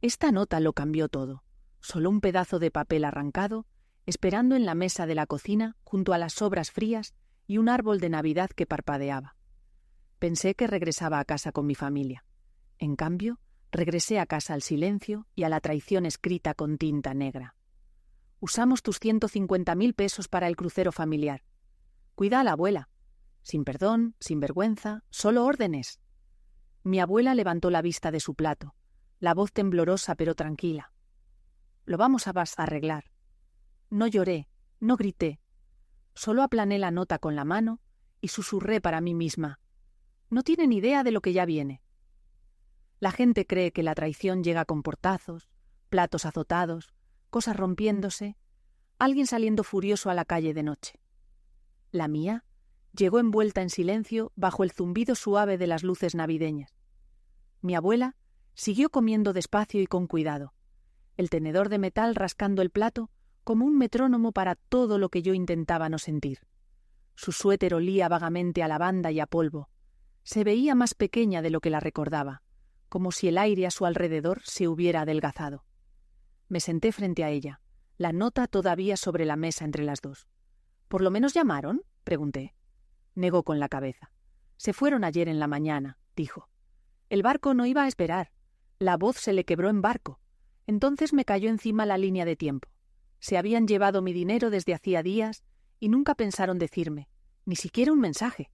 Esta nota lo cambió todo. Solo un pedazo de papel arrancado, esperando en la mesa de la cocina junto a las sobras frías y un árbol de Navidad que parpadeaba. Pensé que regresaba a casa con mi familia. En cambio, regresé a casa al silencio y a la traición escrita con tinta negra. Usamos tus 150.000 pesos para el crucero familiar. Cuida a la abuela. Sin perdón, sin vergüenza, solo órdenes. Mi abuela levantó la vista de su plato, la voz temblorosa pero tranquila. Lo vamos a arreglar. No lloré, no grité. Solo aplané la nota con la mano y susurré para mí misma. No tienen idea de lo que ya viene. La gente cree que la traición llega con portazos, platos azotados, cosas rompiéndose, alguien saliendo furioso a la calle de noche. La mía llegó envuelta en silencio bajo el zumbido suave de las luces navideñas. Mi abuela siguió comiendo despacio y con cuidado, el tenedor de metal rascando el plato como un metrónomo para todo lo que yo intentaba no sentir. Su suéter olía vagamente a lavanda y a polvo. Se veía más pequeña de lo que la recordaba, como si el aire a su alrededor se hubiera adelgazado. Me senté frente a ella, la nota todavía sobre la mesa entre las dos. ¿Por lo menos llamaron?, pregunté. Negó con la cabeza. Se fueron ayer en la mañana, dijo. El barco no iba a esperar. La voz se le quebró en barco. Entonces me cayó encima la línea de tiempo. Se habían llevado mi dinero desde hacía días y nunca pensaron decirme, ni siquiera un mensaje.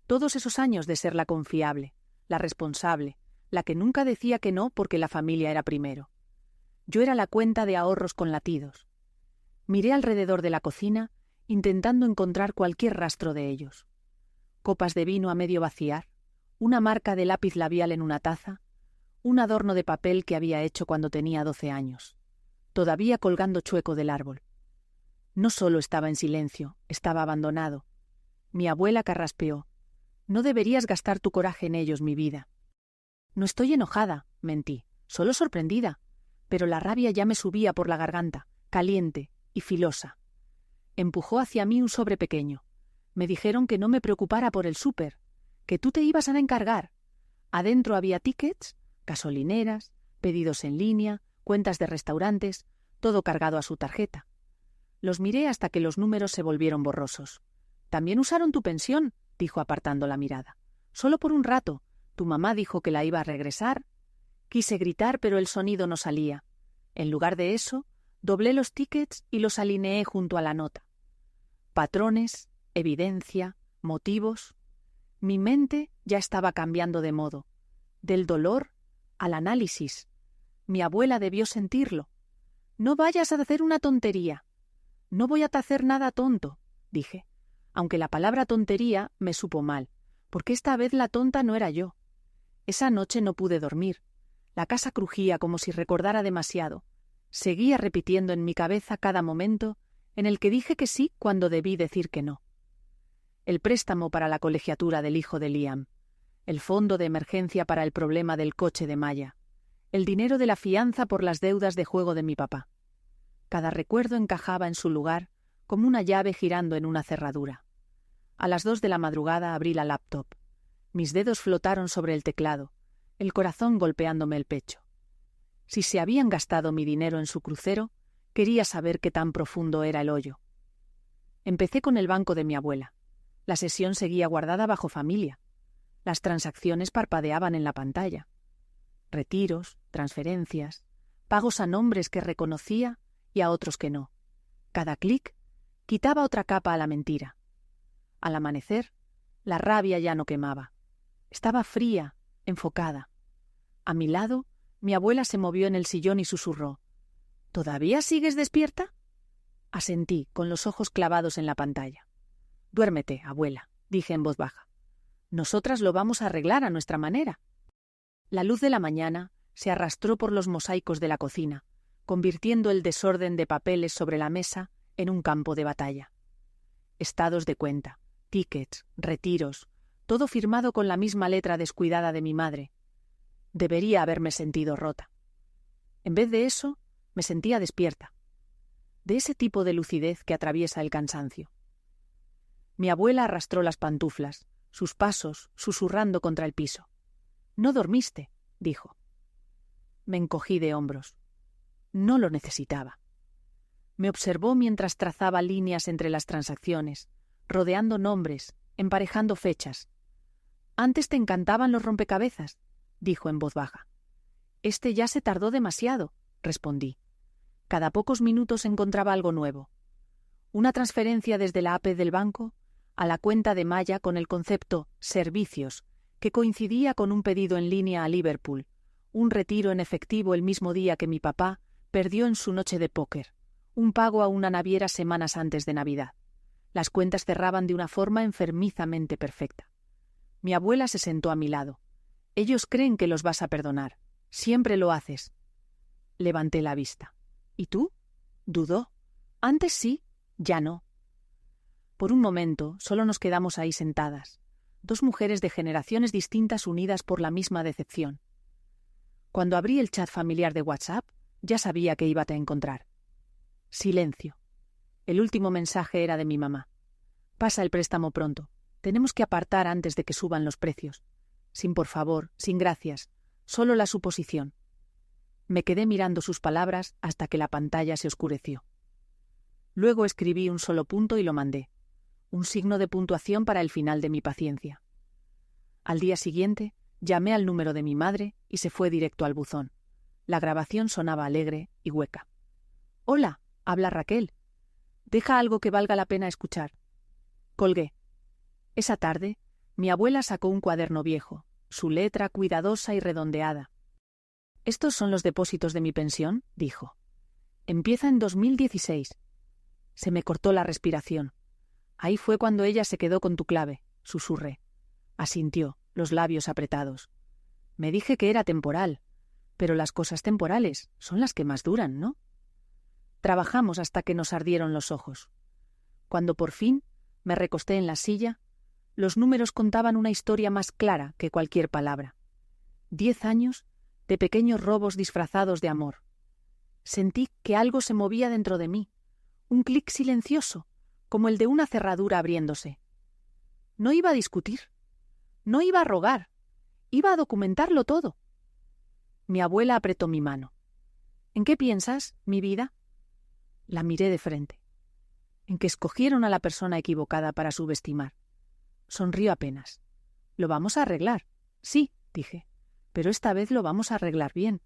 Todos esos años de ser la confiable, la responsable, la que nunca decía que no porque la familia era primero. Yo era la cuenta de ahorros con latidos. Miré alrededor de la cocina, intentando encontrar cualquier rastro de ellos. Copas de vino a medio vaciar, una marca de lápiz labial en una taza, un adorno de papel que había hecho cuando tenía 12 años, todavía colgando chueco del árbol. No solo estaba en silencio, estaba abandonado. Mi abuela carraspeó. No deberías gastar tu coraje en ellos, mi vida. No estoy enojada, mentí, solo sorprendida, pero la rabia ya me subía por la garganta, caliente y filosa. Empujó hacia mí un sobre pequeño. Me dijeron que no me preocupara por el súper, que tú te ibas a encargar. Adentro había tickets, gasolineras, pedidos en línea, cuentas de restaurantes, todo cargado a su tarjeta. Los miré hasta que los números se volvieron borrosos. «También usaron tu pensión», dijo apartando la mirada. «Solo por un rato. Tu mamá dijo que la iba a regresar». Quise gritar, pero el sonido no salía. En lugar de eso, doblé los tickets y los alineé junto a la nota. Patrones, evidencia, motivos. Mi mente ya estaba cambiando de modo. Del dolor al análisis. Mi abuela debió sentirlo. «No vayas a hacer una tontería». «No voy a hacer nada tonto», dije, aunque la palabra tontería me supo mal, porque esta vez la tonta no era yo. Esa noche no pude dormir. La casa crujía como si recordara demasiado. Seguía repitiendo en mi cabeza cada momento en el que dije que sí cuando debí decir que no. El préstamo para la colegiatura del hijo de Liam, el fondo de emergencia para el problema del coche de Maya, el dinero de la fianza por las deudas de juego de mi papá. Cada recuerdo encajaba en su lugar como una llave girando en una cerradura. A las 2 de la madrugada abrí la laptop. Mis dedos flotaron sobre el teclado, el corazón golpeándome el pecho. Si se habían gastado mi dinero en su crucero, quería saber qué tan profundo era el hoyo. Empecé con el banco de mi abuela. La sesión seguía guardada bajo familia. Las transacciones parpadeaban en la pantalla. Retiros, transferencias, pagos a nombres que reconocía y a otros que no. Cada clic quitaba otra capa a la mentira. Al amanecer, la rabia ya no quemaba. Estaba fría, enfocada. A mi lado, mi abuela se movió en el sillón y susurró. «¿Todavía sigues despierta?» Asentí, con los ojos clavados en la pantalla. «Duérmete, abuela», dije en voz baja. «Nosotras lo vamos a arreglar a nuestra manera». La luz de la mañana se arrastró por los mosaicos de la cocina, convirtiendo el desorden de papeles sobre la mesa en un campo de batalla. Estados de cuenta, tickets, retiros, todo firmado con la misma letra descuidada de mi madre. Debería haberme sentido rota. En vez de eso, me sentía despierta. De ese tipo de lucidez que atraviesa el cansancio. Mi abuela arrastró las pantuflas, sus pasos susurrando contra el piso. «No dormiste», dijo. Me encogí de hombros. No lo necesitaba. Me observó mientras trazaba líneas entre las transacciones, rodeando nombres, emparejando fechas. «Antes te encantaban los rompecabezas», dijo en voz baja. «Este ya se tardó demasiado», respondí. Cada pocos minutos encontraba algo nuevo. Una transferencia desde la APP del banco a la cuenta de Maya con el concepto «servicios», que coincidía con un pedido en línea a Liverpool, un retiro en efectivo el mismo día que mi papá perdió en su noche de póker, un pago a una naviera semanas antes de Navidad. Las cuentas cerraban de una forma enfermizamente perfecta. Mi abuela se sentó a mi lado. «Ellos creen que los vas a perdonar. Siempre lo haces». Levanté la vista. «¿Y tú?». Dudó. «Antes sí, ya no». Por un momento solo nos quedamos ahí sentadas, dos mujeres de generaciones distintas unidas por la misma decepción. Cuando abrí el chat familiar de WhatsApp, ya sabía que iba a encontrar. Silencio. El último mensaje era de mi mamá. «Pasa el préstamo pronto. Tenemos que apartar antes de que suban los precios. Sin por favor, sin gracias. Solo la suposición». Me quedé mirando sus palabras hasta que la pantalla se oscureció. Luego escribí un solo punto y lo mandé. Un signo de puntuación para el final de mi paciencia. Al día siguiente, llamé al número de mi madre y se fue directo al buzón. La grabación sonaba alegre y hueca. «Hola, habla Raquel. Deja algo que valga la pena escuchar». Colgué. Esa tarde, mi abuela sacó un cuaderno viejo, su letra cuidadosa y redondeada. «¿Estos son los depósitos de mi pensión?», dijo. «Empieza en 2016. Se me cortó la respiración. «Ahí fue cuando ella se quedó con tu clave», susurré. Asintió, los labios apretados. Me dije que era temporal, pero las cosas temporales son las que más duran, ¿no? Trabajamos hasta que nos ardieron los ojos. Cuando por fin me recosté en la silla, los números contaban una historia más clara que cualquier palabra. 10 años de pequeños robos disfrazados de amor. Sentí que algo se movía dentro de mí, un clic silencioso, como el de una cerradura abriéndose. No iba a discutir, no iba a rogar, iba a documentarlo todo. Mi abuela apretó mi mano. «¿En qué piensas, mi vida?». La miré de frente. «En que escogieron a la persona equivocada para subestimar». Sonrió apenas. «¿Lo vamos a arreglar?». «Sí», dije, «pero esta vez lo vamos a arreglar bien».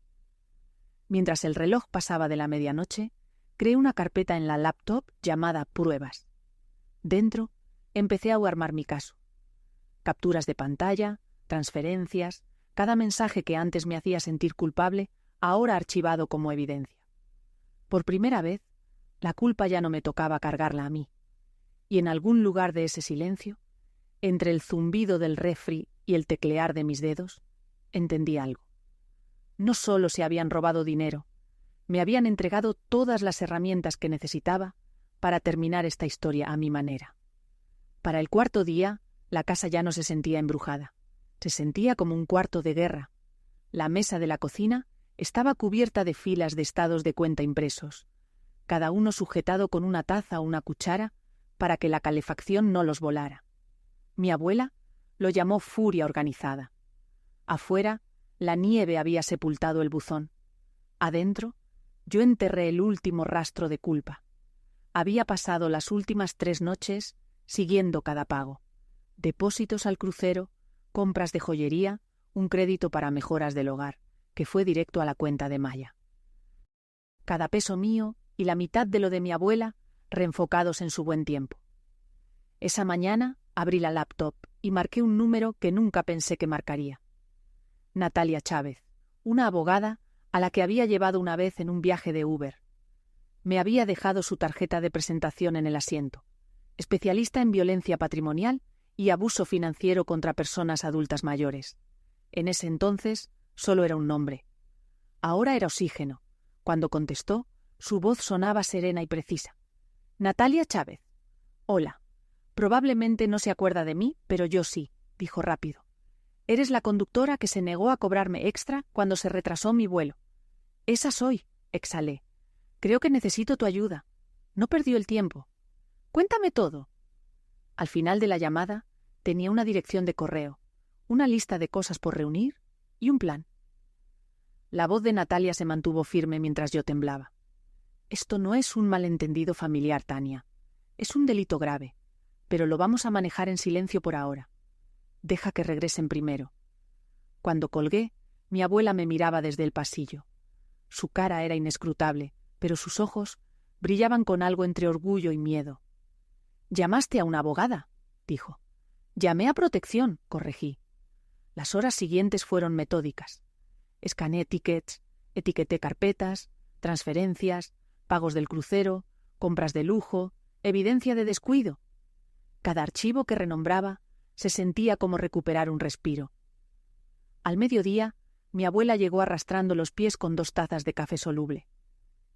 Mientras el reloj pasaba de la medianoche, creé una carpeta en la laptop llamada Pruebas. Dentro, empecé a armar mi caso. Capturas de pantalla, transferencias, cada mensaje que antes me hacía sentir culpable, ahora archivado como evidencia. Por primera vez, la culpa ya no me tocaba cargarla a mí. Y en algún lugar de ese silencio, entre el zumbido del refri y el teclear de mis dedos, entendí algo. No solo se habían robado dinero, me habían entregado todas las herramientas que necesitaba para terminar esta historia a mi manera. Para el cuarto día, la casa ya no se sentía embrujada. Se sentía como un cuarto de guerra. La mesa de la cocina estaba cubierta de filas de estados de cuenta impresos, cada uno sujetado con una taza o una cuchara para que la calefacción no los volara. Mi abuela lo llamó furia organizada. Afuera, la nieve había sepultado el buzón. Adentro, yo enterré el último rastro de culpa. Había pasado las últimas 3 noches siguiendo cada pago. Depósitos al crucero, compras de joyería, un crédito para mejoras del hogar, que fue directo a la cuenta de Maya. Cada peso mío y la mitad de lo de mi abuela reenfocados en su buen tiempo. Esa mañana abrí la laptop y marqué un número que nunca pensé que marcaría. Natalia Chávez, una abogada a la que había llevado una vez en un viaje de Uber. Me había dejado su tarjeta de presentación en el asiento. Especialista en violencia patrimonial y abuso financiero contra personas adultas mayores. En ese entonces solo era un nombre. Ahora era oxígeno. Cuando contestó, su voz sonaba serena y precisa. «Natalia Chávez. Hola. Probablemente no se acuerda de mí, pero yo sí», dijo rápido. «Eres la conductora que se negó a cobrarme extra cuando se retrasó mi vuelo». «Esa soy», exhalé. «Creo que necesito tu ayuda». No perdió el tiempo. «Cuéntame todo». Al final de la llamada tenía una dirección de correo, una lista de cosas por reunir y un plan. La voz de Natalia se mantuvo firme mientras yo temblaba. Esto no es un malentendido familiar, Tania. Es un delito grave, pero lo vamos a manejar en silencio por ahora. Deja que regresen primero. Cuando colgué, mi abuela me miraba desde el pasillo. Su cara era inescrutable, pero sus ojos brillaban con algo entre orgullo y miedo. «¿Llamaste a una abogada?», dijo. «Llamé a protección», corregí. Las horas siguientes fueron metódicas. Escaneé tickets, etiqueté carpetas, transferencias, pagos del crucero, compras de lujo, evidencia de descuido. Cada archivo que renombraba se sentía como recuperar un respiro. Al mediodía, mi abuela llegó arrastrando los pies con 2 tazas de café soluble.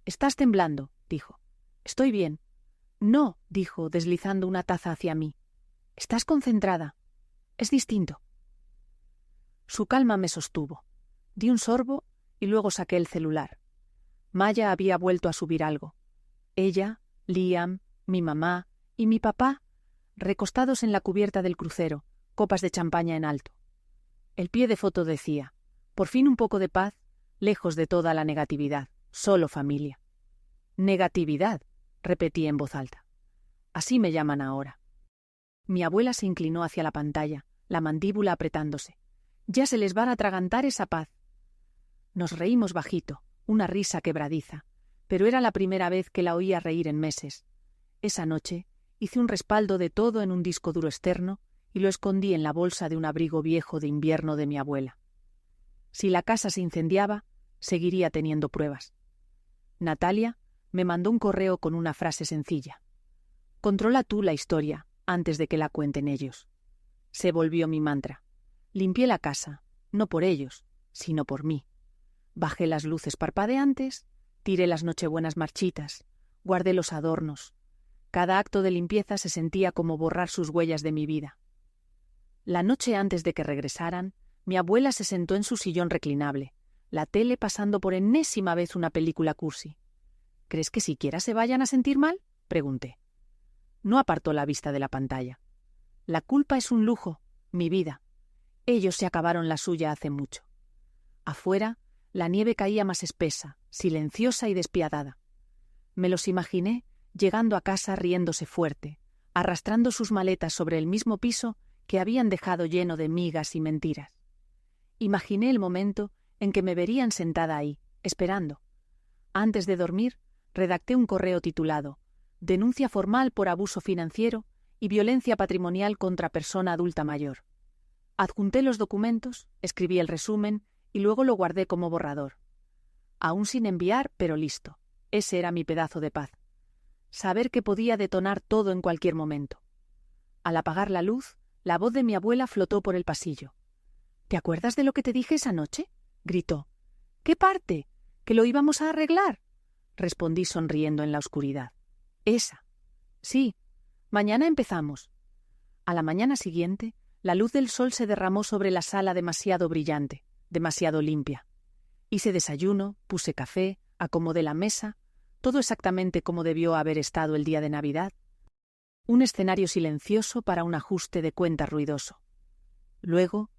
«Estás temblando», dijo. «Estoy bien». «No», dijo, deslizando una taza hacia mí. «Estás concentrada. Es distinto». Su calma me sostuvo. Di un sorbo y luego saqué el celular. Maya había vuelto a subir algo. Ella, Liam, mi mamá y mi papá, recostados en la cubierta del crucero, copas de champaña en alto. El pie de foto decía: «Por fin un poco de paz, lejos de toda la negatividad, solo familia». «Negatividad», repetí en voz alta. «Así me llaman ahora». Mi abuela se inclinó hacia la pantalla, la mandíbula apretándose. «Ya se les va a atragantar esa paz». Nos reímos bajito, una risa quebradiza, pero era la primera vez que la oía reír en meses. Esa noche hice un respaldo de todo en un disco duro externo y lo escondí en la bolsa de un abrigo viejo de invierno de mi abuela. Si la casa se incendiaba, seguiría teniendo pruebas. Natalia me mandó un correo con una frase sencilla: «Controla tú la historia antes de que la cuenten ellos». Se volvió mi mantra. Limpié la casa, no por ellos, sino por mí. Bajé las luces parpadeantes, tiré las nochebuenas marchitas, guardé los adornos. Cada acto de limpieza se sentía como borrar sus huellas de mi vida. La noche antes de que regresaran, mi abuela se sentó en su sillón reclinable, la tele pasando por enésima vez una película cursi. «¿Crees que siquiera se vayan a sentir mal?», pregunté. No apartó la vista de la pantalla. «La culpa es un lujo, mi vida. Ellos se acabaron la suya hace mucho». Afuera, la nieve caía más espesa, silenciosa y despiadada. Me los imaginé llegando a casa riéndose fuerte, arrastrando sus maletas sobre el mismo piso que habían dejado lleno de migas y mentiras. Imaginé el momento en que me verían sentada ahí, esperando. Antes de dormir, redacté un correo titulado «Denuncia formal por abuso financiero y violencia patrimonial contra persona adulta mayor». Adjunté los documentos, escribí el resumen y luego lo guardé como borrador. Aún sin enviar, pero listo. Ese era mi pedazo de paz. Saber que podía detonar todo en cualquier momento. Al apagar la luz, la voz de mi abuela flotó por el pasillo. «¿Te acuerdas de lo que te dije esa noche?», gritó. «¿Qué parte? ¿Que lo íbamos a arreglar?», respondí sonriendo en la oscuridad. «Esa. Sí. Mañana empezamos». A la mañana siguiente, la luz del sol se derramó sobre la sala demasiado brillante, demasiado limpia. Hice desayuno, puse café, acomodé la mesa, todo exactamente como debió haber estado el día de Navidad. Un escenario silencioso para un ajuste de cuenta ruidoso. Luego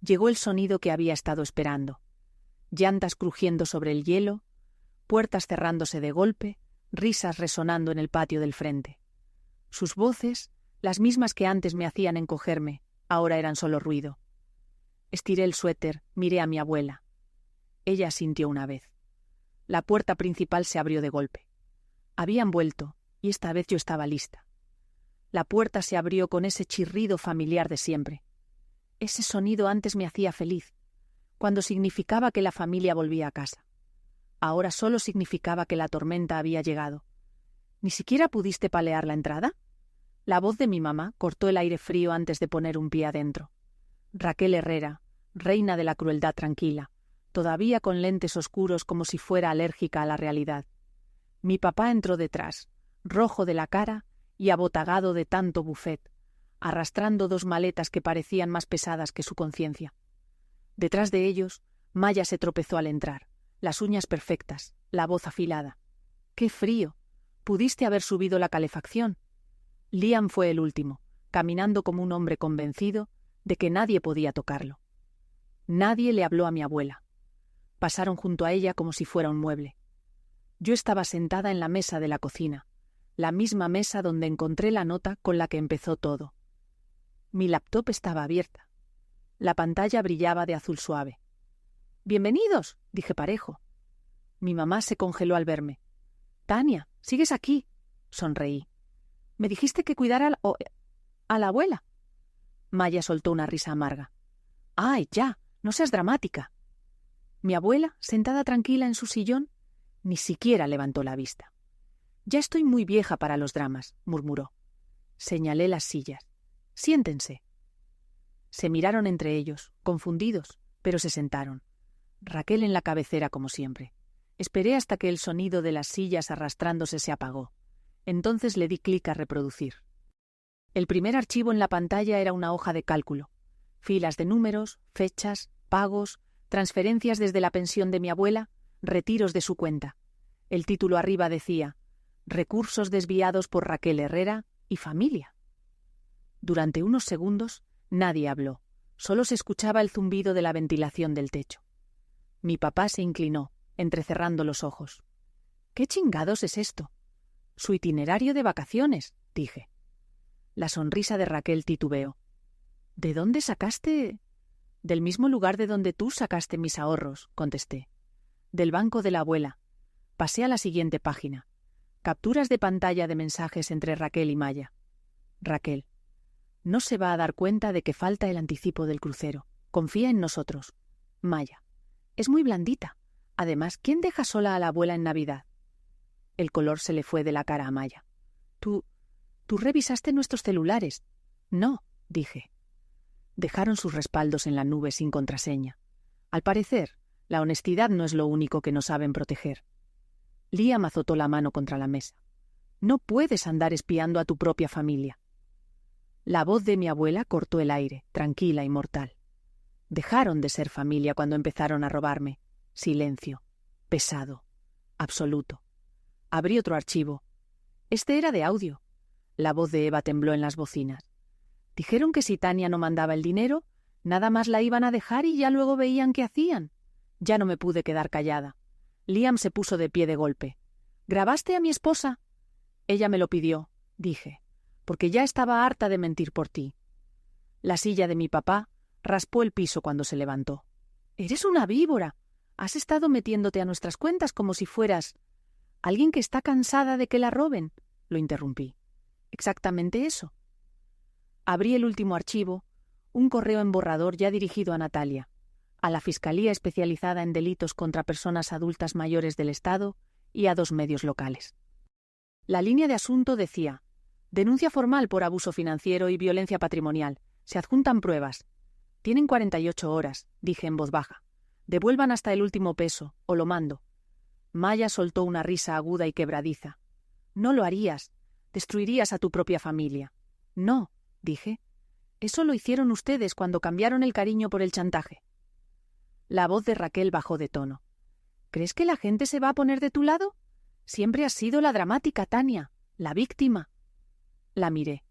llegó el sonido que había estado esperando. Llantas crujiendo sobre el hielo, puertas cerrándose de golpe, risas resonando en el patio del frente. Sus voces, las mismas que antes me hacían encogerme, ahora eran solo ruido. Estiré el suéter, miré a mi abuela. Ella asintió una vez. La puerta principal se abrió de golpe. Habían vuelto, y esta vez yo estaba lista. La puerta se abrió con ese chirrido familiar de siempre. Ese sonido antes me hacía feliz, cuando significaba que la familia volvía a casa. Ahora solo significaba que la tormenta había llegado. ¿Ni siquiera pudiste palear la entrada? La voz de mi mamá cortó el aire frío antes de poner un pie adentro. Raquel Herrera, reina de la crueldad tranquila, todavía con lentes oscuros como si fuera alérgica a la realidad. Mi papá entró detrás, rojo de la cara y abotagado de tanto buffet, arrastrando 2 maletas que parecían más pesadas que su conciencia. Detrás de ellos, Maya se tropezó al entrar, las uñas perfectas, la voz afilada. ¡Qué frío! ¿Pudiste haber subido la calefacción? Liam fue el último, caminando como un hombre convencido de que nadie podía tocarlo. Nadie le habló a mi abuela. Pasaron junto a ella como si fuera un mueble. Yo estaba sentada en la mesa de la cocina, la misma mesa donde encontré la nota con la que empezó todo. Mi laptop estaba abierta. La pantalla brillaba de azul suave. «¡Bienvenidos!», dije parejo. Mi mamá se congeló al verme. «Tania, ¿sigues aquí?», sonreí. «Me dijiste que cuidara a la abuela». Maya soltó una risa amarga. «¡Ay, ya! No seas dramática». Mi abuela, sentada tranquila en su sillón, ni siquiera levantó la vista. «Ya estoy muy vieja para los dramas», murmuró. Señalé las sillas. «Siéntense». Se miraron entre ellos, confundidos, pero se sentaron. Raquel en la cabecera como siempre. Esperé hasta que el sonido de las sillas arrastrándose se apagó. Entonces le di clic a reproducir. El primer archivo en la pantalla era una hoja de cálculo. Filas de números, fechas, pagos, transferencias desde la pensión de mi abuela, retiros de su cuenta. El título arriba decía: «Recursos desviados por Raquel Herrera y familia». Durante unos segundos nadie habló, solo se escuchaba el zumbido de la ventilación del techo. Mi papá se inclinó, entrecerrando los ojos. «¿Qué chingados es esto?» «Su itinerario de vacaciones», dije. La sonrisa de Raquel titubeó. «¿De dónde sacaste...?» «Del mismo lugar de donde tú sacaste mis ahorros», contesté. «Del banco de la abuela». Pasé a la siguiente página. Capturas de pantalla de mensajes entre Raquel y Maya. Raquel: «No se va a dar cuenta de que falta el anticipo del crucero. Confía en nosotros». Maya: «Es muy blandita. Además, ¿quién deja sola a la abuela en Navidad?». El color se le fue de la cara a Maya. Tú revisaste nuestros celulares». «No», dije. Dejaron sus respaldos en la nube sin contraseña. Al parecer, la honestidad no es lo único que no saben proteger. Liam azotó la mano contra la mesa. «No puedes andar espiando a tu propia familia». La voz de mi abuela cortó el aire, tranquila y mortal. Dejaron de ser familia cuando empezaron a robarme. Silencio. Pesado. Absoluto. Abrí otro archivo. Este era de audio. La voz de Eva tembló en las bocinas. Dijeron que si Tania no mandaba el dinero, nada más la iban a dejar y ya luego veían qué hacían. Ya no me pude quedar callada. Liam se puso de pie de golpe. «¿Grabaste a mi esposa?» «Ella me lo pidió», dije, «porque ya estaba harta de mentir por ti». La silla de mi papá raspó el piso cuando se levantó. «Eres una víbora. Has estado metiéndote a nuestras cuentas como si fueras...» «Alguien que está cansada de que la roben», lo interrumpí. «Exactamente eso». Abrí el último archivo, un correo en borrador ya dirigido a Natalia, a la Fiscalía especializada en delitos contra personas adultas mayores del Estado y a 2 medios locales. La línea de asunto decía: «Denuncia formal por abuso financiero y violencia patrimonial. Se adjuntan pruebas». «Tienen 48 horas», dije en voz baja. «Devuelvan hasta el último peso, o lo mando». Maya soltó una risa aguda y quebradiza. «No lo harías. Destruirías a tu propia familia». «No», dije. «Eso lo hicieron ustedes cuando cambiaron el cariño por el chantaje». La voz de Raquel bajó de tono. «¿Crees que la gente se va a poner de tu lado? Siempre has sido la dramática, Tania, la víctima». La miré.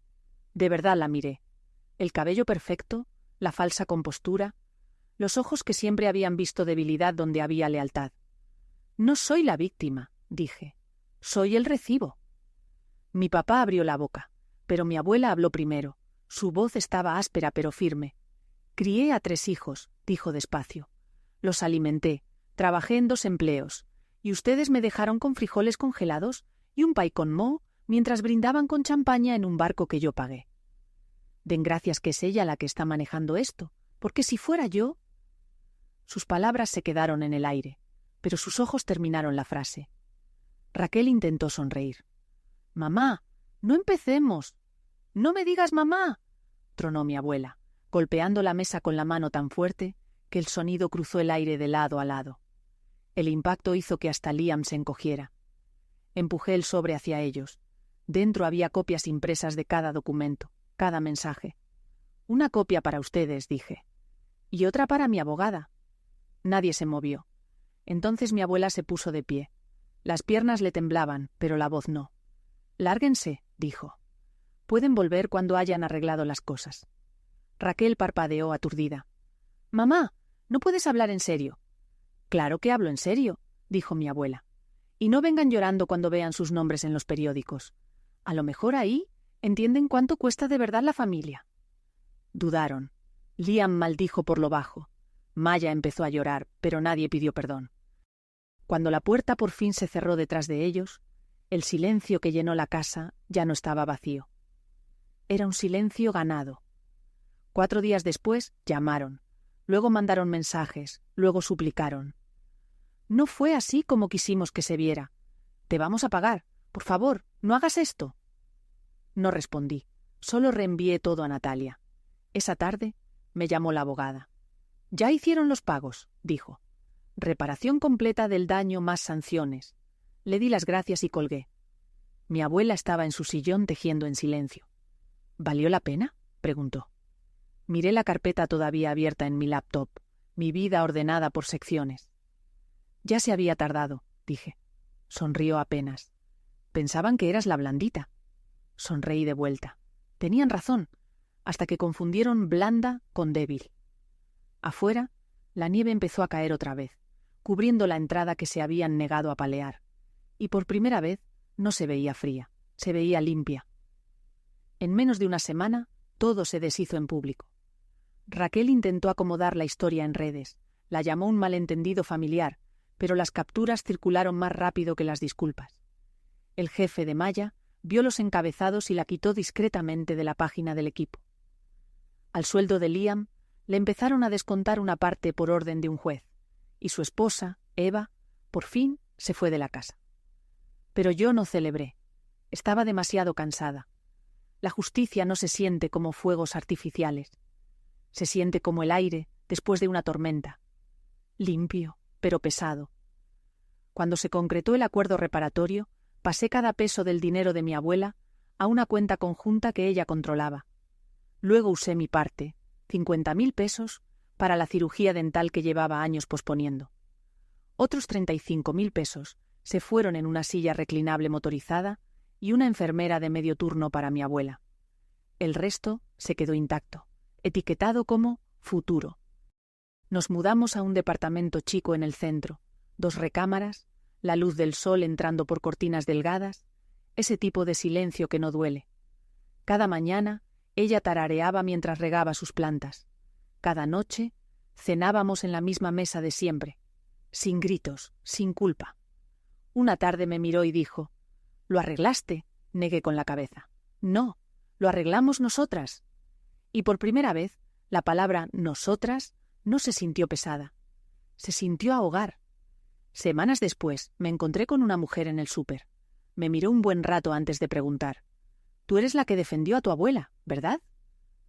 De verdad la miré. El cabello perfecto, la falsa compostura, los ojos que siempre habían visto debilidad donde había lealtad. «No soy la víctima», dije. «Soy el recibo». Mi papá abrió la boca, pero mi abuela habló primero. Su voz estaba áspera pero firme. «Crié a 3 hijos», dijo despacio. «Los alimenté, trabajé en 2 empleos, y ustedes me dejaron con frijoles congelados y un pay con moho mientras brindaban con champaña en un barco que yo pagué. Den gracias que es ella la que está manejando esto, porque si fuera yo...». Sus palabras se quedaron en el aire, pero sus ojos terminaron la frase. Raquel intentó sonreír. «Mamá, no empecemos». «No me digas mamá», tronó mi abuela, golpeando la mesa con la mano tan fuerte que el sonido cruzó el aire de lado a lado. El impacto hizo que hasta Liam se encogiera. Empujé el sobre hacia ellos. Dentro había copias impresas de cada documento, cada mensaje. «Una copia para ustedes», dije. «Y otra para mi abogada». Nadie se movió. Entonces mi abuela se puso de pie. Las piernas le temblaban, pero la voz no. «Lárguense», dijo. «Pueden volver cuando hayan arreglado las cosas». Raquel parpadeó aturdida. «Mamá, no puedes hablar en serio». Claro que hablo en serio, dijo mi abuela. Y no vengan llorando cuando vean sus nombres en los periódicos. A lo mejor ahí entienden cuánto cuesta de verdad la familia. Dudaron. Liam maldijo por lo bajo. Maya empezó a llorar, pero nadie pidió perdón. Cuando la puerta por fin se cerró detrás de ellos, el silencio que llenó la casa ya no estaba vacío. Era un silencio ganado. 4 días después llamaron, luego mandaron mensajes, luego suplicaron. No fue así como quisimos que se viera. Te vamos a pagar. Por favor, no hagas esto. No respondí, solo reenvié todo a Natalia. Esa tarde me llamó la abogada. Ya hicieron los pagos, dijo. Reparación completa del daño más sanciones. Le di las gracias y colgué. Mi abuela estaba en su sillón tejiendo en silencio. ¿Valió la pena?, preguntó. Miré la carpeta todavía abierta en mi laptop, mi vida ordenada por secciones. Ya se había tardado, dije. Sonrió apenas. Pensaban que eras la blandita. Sonreí de vuelta. Tenían razón, hasta que confundieron blanda con débil. Afuera, la nieve empezó a caer otra vez, cubriendo la entrada que se habían negado a palear, y por primera vez no se veía fría, se veía limpia. En menos de una semana, todo se deshizo en público. Raquel intentó acomodar la historia en redes, la llamó un malentendido familiar, pero las capturas circularon más rápido que las disculpas. El jefe de Maya vio los encabezados y la quitó discretamente de la página del equipo. Al sueldo de Liam le empezaron a descontar una parte por orden de un juez, y su esposa, Eva, por fin se fue de la casa. Pero yo no celebré. Estaba demasiado cansada. La justicia no se siente como fuegos artificiales. Se siente como el aire después de una tormenta. Limpio, pero pesado. Cuando se concretó el acuerdo reparatorio, pasé cada peso del dinero de mi abuela a una cuenta conjunta que ella controlaba. Luego usé mi parte, 50.000 pesos, para la cirugía dental que llevaba años posponiendo. Otros 35.000 pesos se fueron en una silla reclinable motorizada y una enfermera de medio turno para mi abuela. El resto se quedó intacto, etiquetado como futuro. Nos mudamos a un departamento chico en el centro, 2 recámaras, la luz del sol entrando por cortinas delgadas, ese tipo de silencio que no duele. Cada mañana ella tarareaba mientras regaba sus plantas. Cada noche cenábamos en la misma mesa de siempre, sin gritos, sin culpa. Una tarde me miró y dijo: «¿Lo arreglaste?», negué con la cabeza. «No, lo arreglamos nosotras». Y por primera vez, la palabra nosotras no se sintió pesada. Se sintió a hogar. Semanas después me encontré con una mujer en el súper. Me miró un buen rato antes de preguntar: «Tú eres la que defendió a tu abuela, ¿verdad?».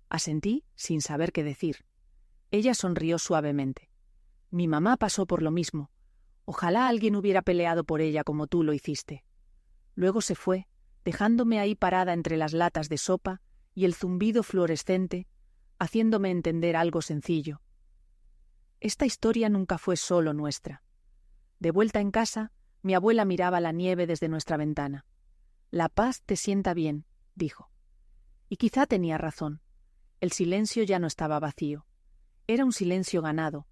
Asentí sin saber qué decir. Ella sonrió suavemente. «Mi mamá pasó por lo mismo. Ojalá alguien hubiera peleado por ella como tú lo hiciste». Luego se fue, dejándome ahí parada entre las latas de sopa y el zumbido fluorescente, haciéndome entender algo sencillo. Esta historia nunca fue solo nuestra. De vuelta en casa, mi abuela miraba la nieve desde nuestra ventana. «La paz te sienta bien», dijo. Y quizá tenía razón. El silencio ya no estaba vacío. Era un silencio ganado.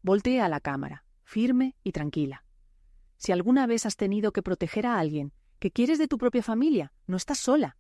Volteé a la cámara, firme y tranquila. Si alguna vez has tenido que proteger a alguien que quieres de tu propia familia, no estás sola.